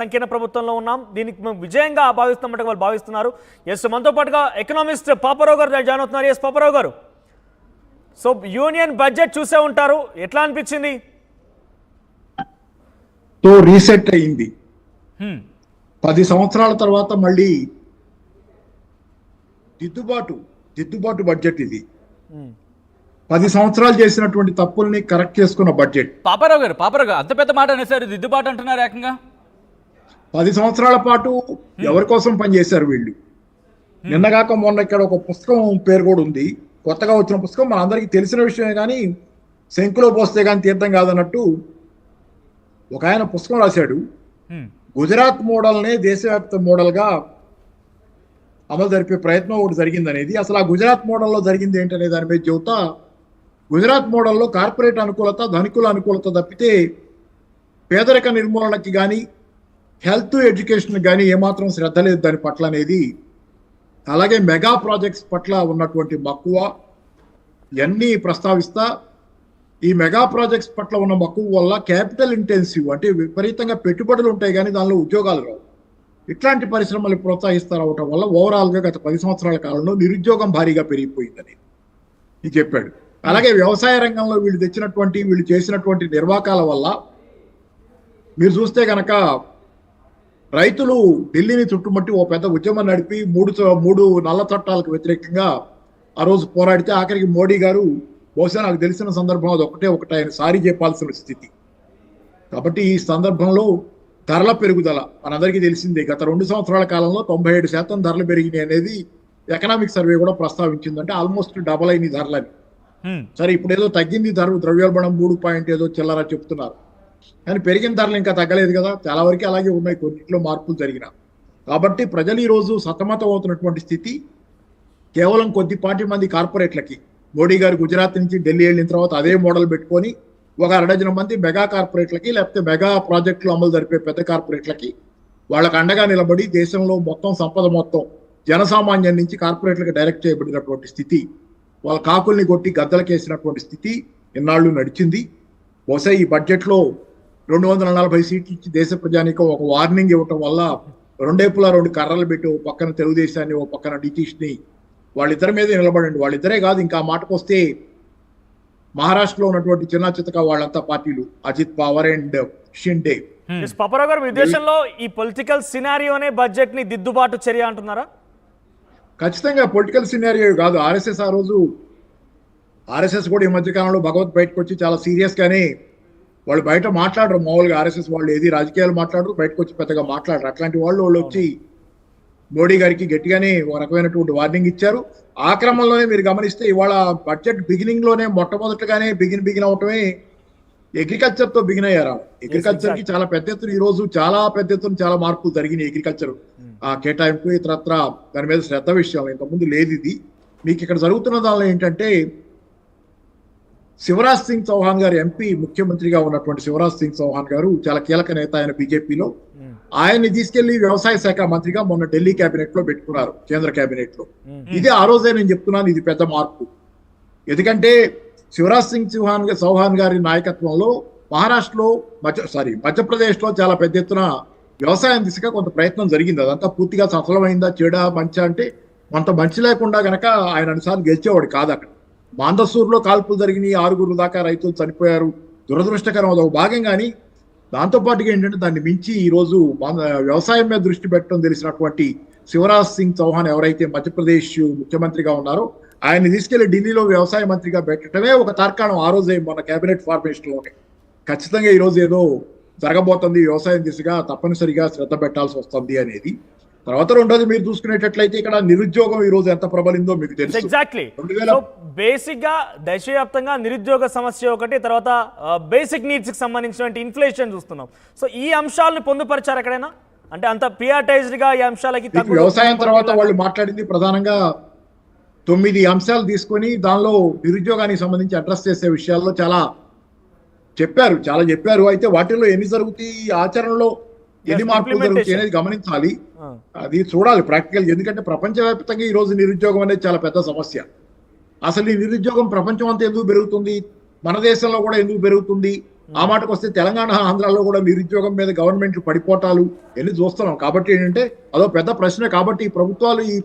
సంకీర్ణ ప్రభుత్వంలో ఉన్నాం, దీనికి మేము విజయంగా భావిస్తున్నట్టుగా వాళ్ళు భావిస్తున్నారు. ఎస్, మనతో పాటుగా ఎకనామిస్ట్ పాపారావు గారు జాయిన్ అవుతున్నారు. ఎస్ పాపారావు గారు, సో యూనియన్ బడ్జెట్ చూసే ఉంటారు, ఎట్లా అనిపించింది? తో రీసెట్ అయింది. 10 సంవత్సరాల తర్వాత మళ్ళీ దిద్దుబాటు బడ్జెట్ ఇది. 10 సంవత్సరాలు చేసినటువంటి తప్పుల్ని కరెక్ట్ చేసుకున్న బడ్జెట్. పాపారావు గారు అంత పెద్ద మాట అనేసారు, దిద్దుబాటు అంటున్నారు ఏకంగా. 10 సంవత్సరాల పాటు ఎవరి కోసం పనిచేశారు వీళ్ళు? నిన్నగాక మొన్న ఇక్కడ ఒక పుస్తకం పేరు కూడా ఉంది, కొత్తగా వచ్చిన పుస్తకం, మన అందరికీ తెలిసిన విషయమే, కానీ శంకులో పోస్తే కానీ తీర్థం కాదన్నట్టు ఒక ఆయన పుస్తకం రాశాడు. గుజరాత్ మోడల్నే దేశవ్యాప్త మోడల్గా అమలు జరిపే ప్రయత్నం ఒకటి జరిగిందనేది. అసలు ఆ గుజరాత్ మోడల్లో జరిగింది ఏంటనే దాని మీద చెబుతా, గుజరాత్ మోడల్లో కార్పొరేట్ అనుకూలత, ధనికుల అనుకూలత తప్పితే పేదరిక నిర్మూలనకి కానీ హెల్త్ ఎడ్యుకేషన్ కానీ ఏమాత్రం శ్రద్ధ లేదు దాని పట్ల అనేది. అలాగే మెగా ప్రాజెక్ట్స్ పట్ల ఉన్నటువంటి మక్కువ ఇవన్నీ ప్రస్తావిస్తా, ఈ మెగా ప్రాజెక్ట్స్ పట్ల ఉన్న మక్కువ వల్ల క్యాపిటల్ ఇంటెన్సివ్ అంటే విపరీతంగా పెట్టుబడులు ఉంటాయి కానీ దానిలో ఉద్యోగాలు రావు. ఇట్లాంటి పరిశ్రమలు ప్రోత్సహిస్తారవటం వల్ల ఓవరాల్గా గత 10 సంవత్సరాల కాలంలో నిరుద్యోగం భారీగా పెరిగిపోయిందని ఇది చెప్పాడు. అలాగే వ్యవసాయ రంగంలో వీళ్ళు చేసినటువంటి నిర్వాకాల వల్ల మీరు చూస్తే కనుక రైతులు ఢిల్లీని చుట్టుముట్టి ఓ పెద్ద ఉద్యమం నడిపి మూడు నల్ల చట్టాలకు వ్యతిరేకంగా ఆ రోజు పోరాడితే ఆఖరికి మోడీ గారు బహుశా నాకు తెలిసిన సందర్భం అది ఒకటే ఆయన సారీ చెప్పాల్సిన స్థితి. కాబట్టి ఈ సందర్భంలో ధరల పెరుగుదల మనందరికీ తెలిసిందే. గత 2 సంవత్సరాల కాలంలో 97% ధరలు పెరిగినాయి అనేది ఎకనామిక్ సర్వే కూడా ప్రస్తావించిందంటే ఆల్మోస్ట్ డబల్ అయిన ధరలని. సరే, ఇప్పుడు ఏదో తగ్గింది ధర, ద్రవ్యోల్బణం 3 ఏదో చిల్లర చెప్తున్నారు, కానీ పెరిగిన ధరలు ఇంకా తగ్గలేదు కదా, చాలా వరకు అలాగే ఉన్నాయి, కొన్నింటిలో మార్పులు జరిగిన. కాబట్టి ప్రజలు ఈరోజు సతమతం అవుతున్నటువంటి స్థితి కేవలం కొద్దిపాటి మంది కార్పొరేట్లకి. మోడీ గారు గుజరాత్ నుంచి ఢిల్లీ వెళ్ళిన తర్వాత అదే మోడల్ పెట్టుకొని ఒక 1/2 మంది మెగా కార్పొరేట్లకి, లేకపోతే మెగా ప్రాజెక్టులు అమలు జరిపే పెద్ద కార్పొరేట్లకి వాళ్ళకి అండగా నిలబడి దేశంలో మొత్తం సంపద మొత్తం జనసామాన్యం నుంచి కార్పొరేట్లకు డైరెక్ట్ చేయబడినటువంటి స్థితి, వాళ్ళ కాకుల్ని కొట్టి గద్దలకేసినటువంటి స్థితి ఇన్నాళ్ళు నడిచింది. బహుశా ఈ బడ్జెట్లో 240 సీట్లు ఇచ్చి దేశ ప్రజానికం ఒక వార్నింగ్ ఇవ్వటం వల్ల రెండేపులా 2 కర్రలు పెట్టి ఓ పక్కన తెలుగుదేశాన్ని, ఓ పక్కన నితీష్ని, వాళ్ళిద్దరి మీదే నిలబడండి. వాళ్ళిద్దరే కాదు, ఇంకా మాటకు వస్తే మహారాష్ట్రలో ఉన్నటువంటి చిన్న చితక వాళ్ళంతా పార్టీలు, అజిత్ పవార్ అండ్ షిండే. పాపారావు గారు, మీ దేశంలో ఈ పొలిటికల్ సినారియోనే బడ్జెట్ ని దిద్దుబాటు చర్య అంటున్నారా? ఖచ్చితంగా పొలిటికల్ సినారియో కాదు. ఆర్ఎస్ఎస్ కూడా ఈ మధ్యకాలంలో భగవత్ బయటకు వచ్చి చాలా సీరియస్ గానే వాళ్ళు బయట మాట్లాడరు. మామూలుగా ఆర్ఎస్ఎస్ వాళ్ళు ఏది రాజకీయాలు మాట్లాడరు, బయటకు వచ్చి పెద్దగా మాట్లాడరు. అట్లాంటి వాళ్ళు వచ్చి మోడీ గారికి గట్టిగానే ఒక రకమైనటువంటి వార్నింగ్ ఇచ్చారు. ఆ క్రమంలోనే మీరు గమనిస్తే ఇవాళ బడ్జెట్ బిగినింగ్ లోనే మొట్టమొదటిగానే బిగిన్ అవటమే అగ్రికల్చర్ తో బిగిన్ అయ్యారు. అగ్రికల్చర్ కి చాలా పెద్ద ఎత్తున ఈ రోజు చాలా మార్పులు జరిగినాయి. అగ్రికల్చర్ ఆ కేటాయింపు ఇతరత్ర దాని మీద శ్రద్ధ విషయం ఇంతకుముందు లేదు. ఇది మీకు ఇక్కడ జరుగుతున్న దానిలో ఏంటంటే, శివరాజ్ సింగ్ చౌహాన్ గారు ఎంపీ, ముఖ్యమంత్రిగా ఉన్నటువంటి శివరాజ్ సింగ్ చౌహాన్ గారు చాలా కీలక నేత ఆయన బీజేపీలో. ఆయన్ని తీసుకెళ్లి వ్యవసాయ శాఖ మంత్రిగా మొన్న ఢిల్లీ కేబినెట్ లో పెట్టుకున్నారు, కేంద్ర కేబినెట్ లో. ఇది ఆ రోజే నేను చెప్తున్నాను, ఇది పెద్ద మార్పు. ఎందుకంటే శివరాజ్ సింగ్ చౌహాన్ గారి నాయకత్వంలో మధ్యప్రదేశ్ లో చాలా పెద్ద ఎత్తున వ్యవసాయం దిశగా కొంత ప్రయత్నం జరిగింది. అదంతా పూర్తిగా సఫలమైందా, చెడా, మంచా అంటే కొంత మంచి లేకుండా గనక ఆయన అనుసారం గెలిచేవాడు కాదు. అక్కడ మాందసూరులో కాల్పులు జరిగినాయి, 6 దాకా రైతులు చనిపోయారు, దురదృష్టకరం, అదొక భాగం. కానీ దాంతోపాటుగా ఏంటంటే దాన్ని మించి ఈరోజు వ్యవసాయం మీద దృష్టి పెట్టడం తెలిసినటువంటి శివరాజ్ సింగ్ చౌహాన్ ఎవరైతే మధ్యప్రదేశ్ ముఖ్యమంత్రిగా ఉన్నారో ఆయన్ని తీసుకెళ్లి ఢిల్లీలో వ్యవసాయ మంత్రిగా పెట్టడమే ఒక తార్కాణం. ఆ రోజే మన కేబినెట్ ఫార్మేషన్ లోనే ఖచ్చితంగా ఈరోజు ఏదో జరగబోతుంది, వ్యవసాయం దిశగా తప్పనిసరిగా శ్రద్ధ పెట్టాల్సి వస్తుంది అనేది. తర్వాత రెండోది మీరు చూసుకునేటట్లయితే ఇక్కడ నిరుద్యోగం ఈ రోజు ఎంత ప్రబలిందో మీకు తెలుసు. ఎగ్జాక్ట్లీ. బేసిక్ గా దేశవ్యాప్తంగా నిరుద్యోగ సమస్య ఒకటి, తర్వాత బేసిక్ నీడ్స్ కి సంబంధించిన ఇన్ఫ్లేషన్ చూస్తున్నాం. సో ఈ అంశాలను పొందుపరిచారు ఎక్కడైనా? అంటే అంత ప్రియారిటైజ్డ్ గా ఈ అంశాలకి. వ్యవసాయం తర్వాత వాళ్ళు మాట్లాడింది ప్రధానంగా 9 అంశాలు తీసుకొని దానిలో నిరుద్యోగానికి సంబంధించి అడ్రస్ చేసే విషయాల్లో చాలా చెప్పారు. అయితే వాటిల్లో ఎన్ని జరుగుతాయి, ఆచరణలో ఎన్ని మార్పులు జరుగుతాయి అనేది గమనించాలి. అది చూడాలి ప్రాక్టికల్. ఎందుకంటే ప్రపంచవ్యాప్తంగా ఈ రోజు నిరుద్యోగం అనేది చాలా పెద్ద సమస్య. అసలు ఈ నిరుద్యోగం ప్రపంచం అంతా ఎందుకు పెరుగుతుంది, మన దేశంలో కూడా ఎందుకు పెరుగుతుంది, ఆ మాటకు వస్తే తెలంగాణ ఆంధ్రాలో కూడా నిరుద్యోగం మీద గవర్నమెంట్లు పడిపోటాలు ఎన్ని చూస్తున్నాం. కాబట్టి ఏంటంటే అదో పెద్ద ప్రశ్న. కాబట్టి ఈ ప్రభుత్వాలు ఈ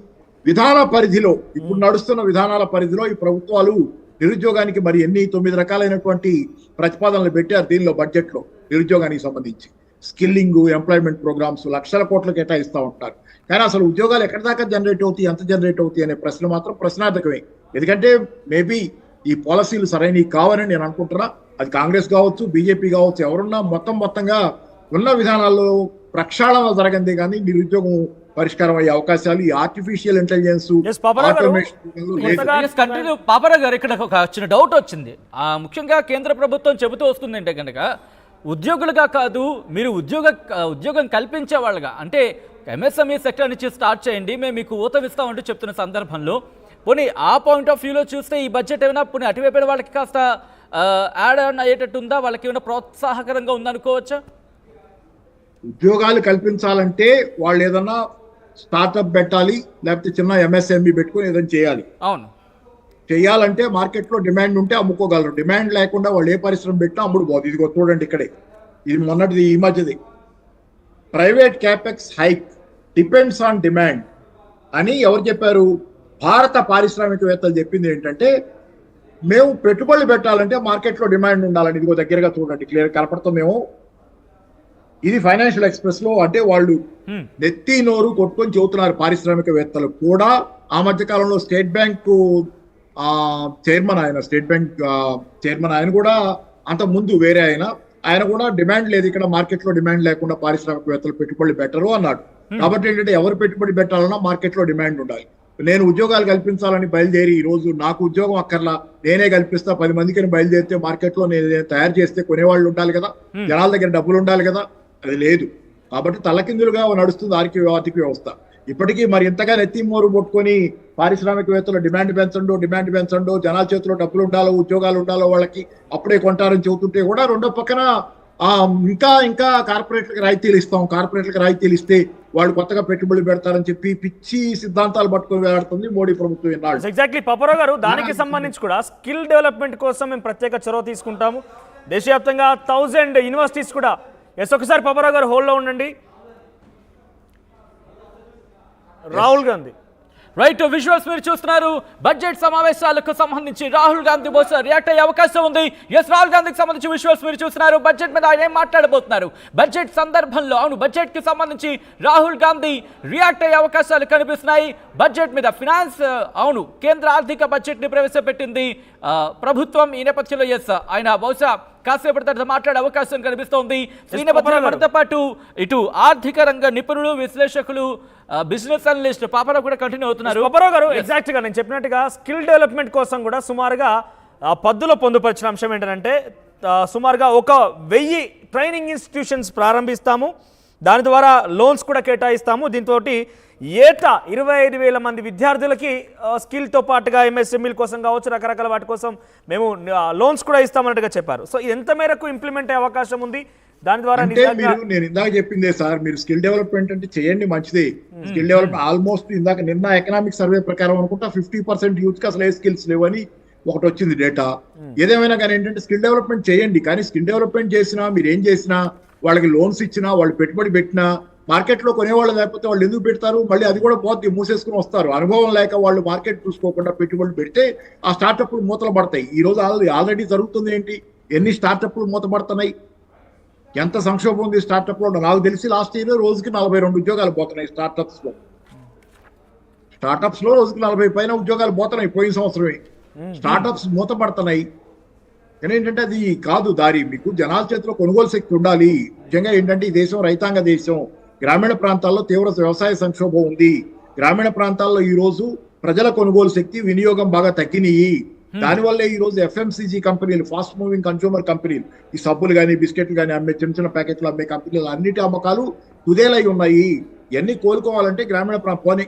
విధాన పరిధిలో, ఇప్పుడు నడుస్తున్న విధానాల పరిధిలో ఈ ప్రభుత్వాలు నిరుద్యోగానికి మరి ఎన్ని 9 రకాలైనటువంటి ప్రతిపాదనలు పెట్టారు దీనిలో బడ్జెట్ లో నిరుద్యోగానికి సంబంధించి. స్కిల్లింగ్, ఎంప్లాయ్మెంట్ ప్రోగ్రామ్స్ లక్షల కోట్లు కేటాయిస్తూ ఉంటారు. కానీ అసలు ఉద్యోగాలు ఎక్కడి దాకా జనరేట్ అవుతాయి, ఎంత జనరేట్ అవుతాయి అనే ప్రశ్న మాత్రం ప్రశ్నార్థకమే. ఎందుకంటే మేబీ ఈ పాలసీలు సరైనవి కావని నేను అనుకుంటున్నా. అది కాంగ్రెస్ కావచ్చు, బీజేపీ కావచ్చు, ఎవరున్నా మొత్తంగా ఉన్న విధానాల్లో ప్రక్షాళన జరగంది కానీ నిరుద్యోగం పరిష్కారం అయ్యే అవకాశాలు ఈ ఆర్టిఫిషియల్ ఇంటెలిజెన్స్ పాపరావు గారు, ఇక్కడ ఒక చిన్న డౌట్ వచ్చింది. ముఖ్యంగా కేంద్ర ప్రభుత్వం చెబుతూ వస్తుంది అంటే కనుక ఉద్యోగులుగా కాదు, మీరు ఉద్యోగం కల్పించే వాళ్ళగా, అంటే ఎంఎస్ఎంఈ సెక్టర్ నుంచి స్టార్ట్ చేయండి, మేము మీకు ఊతమిస్తామంటూ చెప్తున్న సందర్భంలో పోనీ ఆ పాయింట్ ఆఫ్ వ్యూలో చూస్తే ఈ బడ్జెట్ ఏమైనా పోనీ అటువైపు వాళ్ళకి కాస్త యాడ్ ఆన్ అయ్యేటట్టు ఉందా, వాళ్ళకి ఏమైనా ప్రోత్సాహకరంగా ఉందనుకోవచ్చా? ఉద్యోగాలు కల్పించాలంటే వాళ్ళు ఏదన్నా స్టార్ట్అప్ పెట్టాలి, లేకపోతే చిన్న ఎంఎస్ఎంఈ పెట్టుకుని ఏదైనా చేయాలి. అవును, చేయాలంటే మార్కెట్లో డిమాండ్ ఉంటే అమ్ముకోగలరు. డిమాండ్ లేకుండా వాళ్ళు ఏ పరిశ్రమ పెట్టినా అమ్ముడు పోదు. ఇదిగో చూడండి ఇక్కడే, ఇది మొన్నటిది, ఈ మధ్యది. Private capex hike depends on demand అని ఎవరు చెప్పారు? భారత పారిశ్రామికవేత్తలు చెప్పింది ఏంటంటే మేము పెట్టుబడులు పెట్టాలంటే మార్కెట్లో డిమాండ్ ఉండాలని. ఇదిగో దగ్గరగా చూడండి, క్లియర్ కనపడుతుందేమో. ఇది ఫైనాన్షియల్ ఎక్స్ప్రెస్ లో, అంటే వాళ్ళు నెత్తి నోరు కొట్టుకొని చెబుతున్నారు పారిశ్రామికవేత్తలు కూడా. ఆ మధ్య కాలంలో స్టేట్ బ్యాంక్ చైర్మన్ ఆయన కూడా, అంత ముందు వేరే ఆయన కూడా డిమాండ్ లేదు ఇక్కడ, మార్కెట్ లో డిమాండ్ లేకుండా పారిశ్రామికవేత్తలు పెట్టుబడులు పెట్టరు అన్నాడు. కాబట్టి ఏంటంటే ఎవరు పెట్టుబడి పెట్టాలన్నా మార్కెట్ లో డిమాండ్ ఉండాలి. నేను ఉద్యోగాలు కల్పించాలని బయలుదేరి ఈ రోజు నాకు ఉద్యోగం అక్కర్లా, నేనే కల్పిస్తా 10 మందికి బయలుదేరితే మార్కెట్ లో నేను తయారు చేస్తే కొనేవాళ్ళు ఉండాలి కదా, జనాల దగ్గర డబ్బులు ఉండాలి కదా, అది లేదు. కాబట్టి తలకిందులుగా నడుస్తుంది ఆర్థిక వ్యవస్థ. ఇప్పటికీ మరి ఇంతగా నెత్తి మోరు కొట్టుకొని పారిశ్రామికవేత్తలు డిమాండ్ పెంచండు, జనాల చేతిలో డబ్బులు ఉండాలో, ఉద్యోగాలు ఉండాలో వాళ్ళకి, అప్పుడే కొంటారని చెబుతుంటే కూడా రెండో పక్కన ఇంకా కార్పొరేట్లకు రాయితీలు ఇస్తే వాళ్ళు కొత్తగా పెట్టుబడులు పెడతారని చెప్పి పిచ్చి సిద్ధాంతాలు పట్టుకొని వేలాడుతుంది మోడీ ప్రభుత్వం. ఎగ్జాక్ట్లీ పాపారావు గారు, దానికి సంబంధించి కూడా స్కిల్ డెవలప్మెంట్ కోసం మేము ప్రత్యేక చొరవ తీసుకుంటాము. దేశవ్యాప్తంగా 1000 యూనివర్సిటీస్ కూడా. ఒకసారి పాపారావు గారు హోల్డ్లో ఉండండి. రాహుల్ గాంధీ రైట్, విజువల్స్ మీరు చూస్తున్నారు. బడ్జెట్ సమావేశాలకు సంబంధించి రాహుల్ గాంధీ బహుశా రియాక్ట్ అయ్యే అవకాశం ఉంది. రాహుల్ గాంధీకి సంబంధించి విజువల్స్ మీరు చూస్తున్నారు. బడ్జెట్ మీద ఆయన ఏం మాట్లాడబోతున్నారు, బడ్జెట్ సందర్భంలో అవును బడ్జెట్ కి సంబంధించి రాహుల్ గాంధీ రియాక్ట్ అయ్యే అవకాశాలు కనిపిస్తున్నాయి. బడ్జెట్ మీద ఫినాన్స్, అవును కేంద్ర ఆర్థిక బడ్జెట్ ని ప్రవేశపెట్టింది ప్రభుత్వం. ఈ నేపథ్యంలో ఆయన బహుశా కాసేపటి తర్వాత మాట్లాడే అవకాశం కనిపిస్తోంది. ఈ నేపథ్యంలో మనతో పాటు ఇటు ఆర్థిక రంగ నిపుణులు, విశ్లేషకులు, బిజినెస్ అనలిస్ట్ పాపారావు కూడా కంటిన్యూ అవుతున్నారు. పాపారావు గారు, ఎగ్జాక్ట్ గా నేను చెప్పినట్టుగా స్కిల్ డెవలప్మెంట్ కోసం కూడా సుమారుగా పద్దులో పొందుపరిచిన అంశం ఏంటంటే సుమారుగా 1000 ట్రైనింగ్ ఇన్స్టిట్యూషన్స్ ప్రారంభిస్తాము, దాని ద్వారా లోన్స్ కూడా కేటాయిస్తాము. దీంతో ఏటా 25,000 మంది విద్యార్థులకి స్కిల్తో పాటుగా ఎంఎస్ఎంఈల కోసం కావచ్చు, రకరకాల వాటి కోసం మేము లోన్స్ కూడా ఇస్తామన్నట్టుగా చెప్పారు. సో ఇది ఎంత మేరకు ఇంప్లిమెంట్ అయ్యే అవకాశం ఉంది? దాని ద్వారా నేను ఇందాక చెప్పిందే సార్, మీరు స్కిల్ డెవలప్మెంట్ అంటే చేయండి, మంచిదే. స్కిల్ డెవలప్మెంట్ ఆల్మోస్ట్ నిన్న ఎకనామిక్ సర్వే ప్రకారం అనుకుంటా 50% యూత్ కి అసలు ఏ స్కిల్స్ లేవని ఒకటి వచ్చింది డేటా. ఏదేమైనా కానీ ఏంటంటే స్కిల్ డెవలప్మెంట్ చేయండి, కానీ స్కిల్ డెవలప్మెంట్ చేసినా మీరు ఏం చేసినా, వాళ్ళకి లోన్స్ ఇచ్చినా, వాళ్ళు పెట్టుబడి పెట్టినా, మార్కెట్ లో కొనేవాళ్ళు లేకపోతే వాళ్ళు ఎందుకు పెడతారు? మళ్ళీ అది కూడా పోతే మూసేసుకుని వస్తారు. అనుభవం లేక వాళ్ళు మార్కెట్ చూసుకోకుండా పెట్టుబడులు పెడితే ఆ స్టార్టప్లు మూతలు పడతాయి. ఈ రోజు ఆల్రెడీ జరుగుతుంది ఏంటి, ఎన్ని స్టార్టప్లు మూతపడుతున్నాయి, ఎంత సంక్షోభం ఉంది స్టార్టప్ లో. నాకు తెలిసి లాస్ట్ ఇయర్ రోజుకి 42 ఉద్యోగాలు పోతున్నాయి స్టార్టప్స్ లో రోజుకి 40 పైన ఉద్యోగాలు పోతున్నాయి. పోయిన సంవత్సరమే స్టార్టప్స్ మూతపడుతున్నాయి. కానీ ఏంటంటే అది కాదు దారి. మీకు జనాల చేతిలో కొనుగోలు శక్తి ఉండాలి. ముఖ్యంగా ఏంటంటే ఈ దేశం రైతాంగ దేశం. గ్రామీణ ప్రాంతాల్లో తీవ్ర వ్యవసాయ సంక్షోభం ఉంది. గ్రామీణ ప్రాంతాల్లో ఈ రోజు ప్రజల కొనుగోలు శక్తి, వినియోగం బాగా తగ్గినాయి. దానివల్లే ఈ రోజు ఎఫ్ఎంసీజీ కంపెనీలు, ఫాస్ట్ మూవింగ్ కన్స్యూమర్ కంపెనీలు, ఈ సబ్బులు కానీ బిస్కెట్లు కానీ అమ్మే చిన్న ప్యాకెట్లు అమ్మే కంపెనీలు అన్నిటి అమ్మకాలు కుదేలై ఉన్నాయి. ఇవన్నీ కోలుకోవాలంటే పోనీ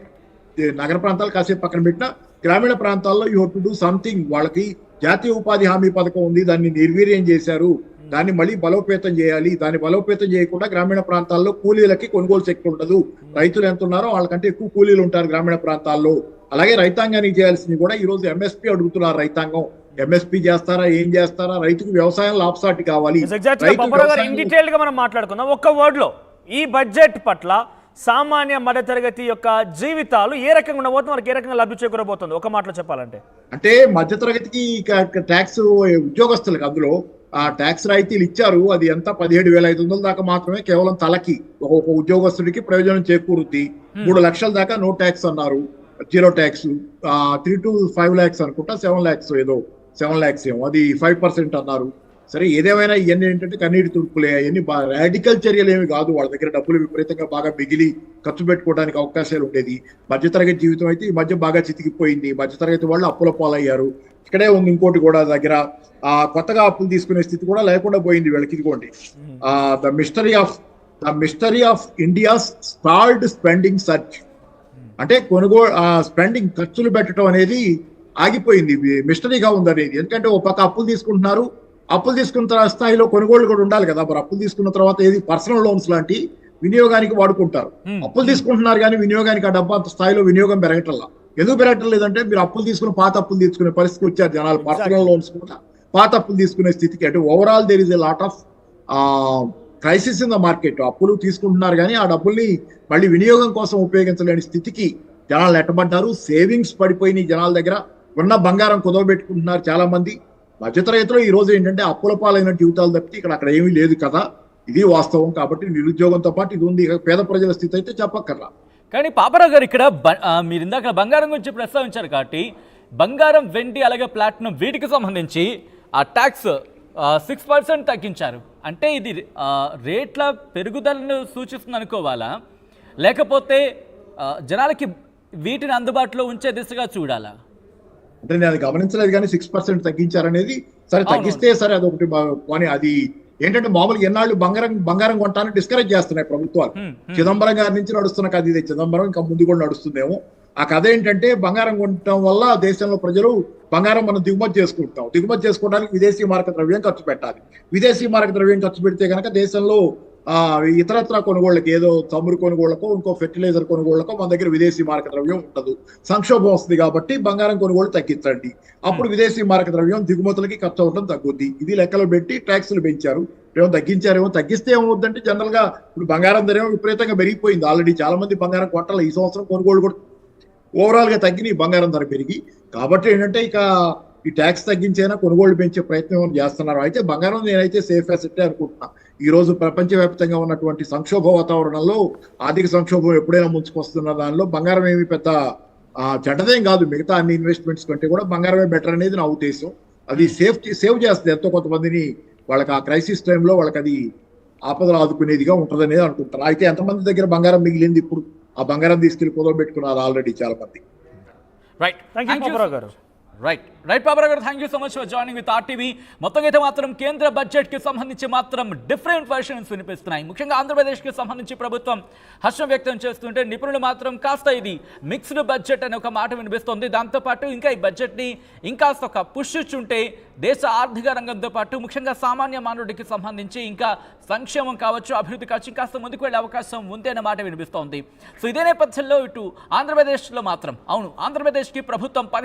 నగర ప్రాంతాలు కాసేపు పక్కన పెట్టినా, గ్రామీణ ప్రాంతాల్లో you have to do something. వాళ్ళకి జాతీయ ఉపాధి హామీ పథకం ఉంది, దాన్ని నిర్వీర్యం చేశారు. దాన్ని మళ్ళీ బలోపేతం చేయాలి. దాన్ని బలోపేతం చేయకుండా గ్రామీణ ప్రాంతాల్లో కూలీలకి కొనుగోలు శక్తి ఉండదు. రైతులు ఎంత ఉన్నారో వాళ్ళకంటే ఎక్కువ కూలీలు ఉంటారు గ్రామీణ ప్రాంతాల్లో. అలాగే రైతాంగానికి చేయాల్సింది కూడా ఈ రోజు ఎంఎస్పీ అడుగుతున్నారు రైతాంగం. ఎంఎస్పి చేస్తారా, ఏం చేస్తారా? రైతుకు వ్యవసాయం లాభసాటి కావాలి. ఎగ్జాక్ట్గా రైతు బాబురావు గారు వ్యవసాయం- ఇన్ డీటెయిల్ గా మనం మాట్లాడుకుందాం. ఒక్క వర్డ్ లో ఈ బడ్జెట్ పట్ల సామాన్య మధ్యతరగతి యొక్క జీవితాలు ఏ రకంగా ఉండబోతుంది, మనకి ఏ రకంగా లబ్ధి చేకూరబోతుంది ఒక మాటలో చెప్పాలంటే? అంటే మధ్యతరగతికి ట్యాక్స్ ఉద్యోగస్తులకు అందులో ఆ ట్యాక్స్ రాయితీలు ఇచ్చారు. అది ఎంత 17,500 దాకా మాత్రమే కేవలం తలకి ఒక ఉద్యోగస్తుడికి ప్రయోజనం చేకూరుద్ది. 3 లక్షల దాకా నో ట్యాక్స్ అన్నారు, జీరో ట్యాక్స్. 3 to 5 lakhs అనుకుంటా, 7 lakhs ఏదో 7 lakhs ఏమో, అది 5% అన్నారు. సరే, ఏదేమైనా ఇవన్నీ ఏంటంటే కన్నీటి తుడుపులే. అవన్నీ రాడికల్ చర్యలు ఏమి కాదు. వాళ్ళ దగ్గర డబ్బులు విపరీతంగా బాగా మిగిలి ఖర్చు పెట్టుకోవడానికి అవకాశాలు ఉండేది. మధ్యతరగతి జీవితం అయితే ఈ మధ్య బాగా చితికిపోయింది. మధ్యతరగతి వాళ్ళు అప్పుల పాలయ్యారు. ఇక్కడే ఉంది ఇంకోటి కూడా దగ్గర, కొత్తగా అప్పులు తీసుకునే స్థితి కూడా లేకుండా పోయింది వీళ్ళకి. ఇదిగోండి, the mystery of India's stalled spending search. అంటే స్పెండింగ్, ఖర్చులు పెట్టడం అనేది ఆగిపోయింది. మిస్టరీగా ఉంది అనేది. ఎందుకంటే ఒక పక్క అప్పులు తీసుకుంటున్నారు, అప్పులు తీసుకున్న స్థాయిలో కొనుగోళ్లు కూడా ఉండాలి కదా. మరి అప్పులు తీసుకున్న తర్వాత ఏది పర్సనల్ లోన్స్ లాంటి వినియోగానికి వాడుకుంటారు. అప్పులు తీసుకుంటున్నారు కానీ వినియోగానికి ఆ డబ్బు అంత స్థాయిలో వినియోగం పెరగటంలా. ఎందుకు పెరగటం లేదంటే మీరు అప్పులు తీసుకుని పాత అప్పులు తీసుకునే పరిస్థితి వచ్చారు జనాలు. పర్సనల్ లోన్స్ కూడా పాత అప్పులు తీసుకునే స్థితికి. అంటే overall there is a lot of crisis in the market. అప్పులు తీసుకుంటున్నారు కానీ ఆ డబ్బుల్ని మళ్ళీ వినియోగం కోసం ఉపయోగించలేని స్థితికి జనాలు నెట్టబడ్డారు. సేవింగ్స్ పడిపోయినాయి జనాల దగ్గర. ఉన్న బంగారం కుదవబెట్టుకుంటున్నారు చాలా మంది. మధ్యతరగతిలో ఈ రోజు ఏంటంటే అప్పుల పాలైన జీవితాలు తప్పితే అక్కడ ఏమీ లేదు కదా. ఇది వాస్తవం. కాబట్టి నిరుద్యోగంతో పాటు ఇది ఉంది. పేద ప్రజల స్థితి అయితే చెప్పక్కర్లా. కానీ పాపారావు గారు, ఇక్కడ మీరు ఇందాక బంగారం గురించి ప్రస్తావించారు కాబట్టి బంగారం, వెండి, అలాగే ప్లాటినం వీటికి సంబంధించి ఆ ట్యాక్స్ 6% తగ్గించారు. అంటే ఇది రేట్ల పెరుగుదలను సూచిస్తుంది అనుకోవాలా, లేకపోతే జనాలకి వీటిని అందుబాటులో ఉంచే దిశగా చూడాలా? అంటే నేను అది గమనించలేదు కానీ 6% తగ్గించారనేది. సరే, తగ్గిస్తే సరే, అదొకటి. కానీ అది ఏంటంటే మామూలుగా ఎన్నాళ్ళు బంగారం కొంటానని డిస్కరేజ్ చేస్తున్నాయి ప్రభుత్వాలు. చిదంబరం గారి నుంచి నడుస్తున్న కథ ఇది. చిదంబరం ఇంకా ముందు కూడా నడుస్తుందేమో. ఆ కథ ఏంటంటే బంగారం కొనటం వల్ల దేశంలో ప్రజలు బంగారం మనం దిగుమతి చేసుకుంటాం. దిగుమతి చేసుకోవడానికి విదేశీ మారక ద్రవ్యం ఖర్చు పెట్టాలి. విదేశీ మారక ద్రవ్యం ఖర్చు పెడితే కనుక దేశంలో ఇతరత్ర కొనుగోళ్ళకి, ఏదో చమురు కొనుగోళ్లకో ఇంకో ఫెర్టిలైజర్ కొనుగోళ్లకో మన దగ్గర విదేశీ మారక ద్రవ్యం ఉండదు. సంక్షోభం వస్తుంది కాబట్టి బంగారం కొనుగోలు తగ్గించండి. అప్పుడు విదేశీ మారక ద్రవ్యం దిగుమతులకి ఖర్చు అవడం తగ్గుద్ది. ఇది లెక్కలు పెట్టి ట్యాక్సులు పెంచారు. ఏమో తగ్గించారేమో. తగ్గిస్తే ఏమవుద్దంటే జనరల్ గా ఇప్పుడు బంగారం ధర ఏమో విపరీతంగా పెరిగిపోయింది. ఆల్రెడీ చాలా మంది బంగారం కొట్టాలి. ఈ సంవత్సరం కొనుగోలు కూడా ఓవరాల్ గా తగ్గినాయి బంగారం ధర పెరిగి. కాబట్టి ఏంటంటే ఇక ఈ ట్యాక్స్ తగ్గించైనా కొనుగోలు పెంచే ప్రయత్నం చేస్తున్నారు. అయితే బంగారం నేనైతే సేఫ్ అసెట్ అనుకుంటున్నా. ఈ రోజు ప్రపంచవ్యాప్తంగా ఉన్నటువంటి సంక్షోభ వాతావరణంలో, ఆర్థిక సంక్షోభం ఎప్పుడైనా ముంచుకొస్తున్న దానిలో బంగారం ఏమి పెద్ద చెడ్డదేం కాదు. మిగతా అన్ని ఇన్వెస్ట్మెంట్స్ కంటే కూడా బంగారమే బెటర్ అనేది నా ఉద్దేశం. అది సేవ్ చేస్తుంది ఎంతో కొంతమందిని. వాళ్ళకి ఆ క్రైసిస్ టైంలో వాళ్ళకి అది ఆపదలు ఆదుకునేదిగా ఉంటుంది అనేది అనుకుంటారు. అయితే ఎంతమంది దగ్గర బంగారం మిగిలింది ఇప్పుడు? ఆ బంగారం తీసుకెళ్లి కుదవబెట్టుకున్నారు ఆల్రెడీ చాలా మంది. రైట్, థ్యాంక్ యూ పాపారావు గారు. రైట్ పాపారావు గారు, thank you so much for joining with RTV. మొత్తం అయితే మాత్రం కేంద్ర బడ్జెట్ కి సంబంధించి మాత్రం డిఫరెంట్ వర్షన్స్ వినిపిస్తున్నాయి. ముఖ్యంగా ఆంధ్రప్రదేశ్ కి సంబంధించి ప్రభుత్వం హర్షం వ్యక్తం చేస్తుంటే, నిపుణులు మాత్రం కాస్త ఇది మిక్స్డ్ బడ్జెట్ అనే ఒక మాట వినిపిస్తోంది. దాంతోపాటు ఇంకా ఈ బడ్జెట్ ని ఇంకాస్త ఒక పుష్ ఇచ్చుంటే దేశ ఆర్థిక రంగంతో పాటు ముఖ్యంగా సామాన్య మానవుడికి సంబంధించి ఇంకా సంక్షేమం కావచ్చు, అభివృద్ధి కావచ్చు, ఇంకాస్త ముందుకు వెళ్ళే అవకాశం ఉంది అనే మాట వినిపిస్తోంది. సో ఇదే నేపథ్యంలో ఇటు ఆంధ్రప్రదేశ్లో మాత్రం, అవును, ఆంధ్రప్రదేశ్కి ప్రభుత్వం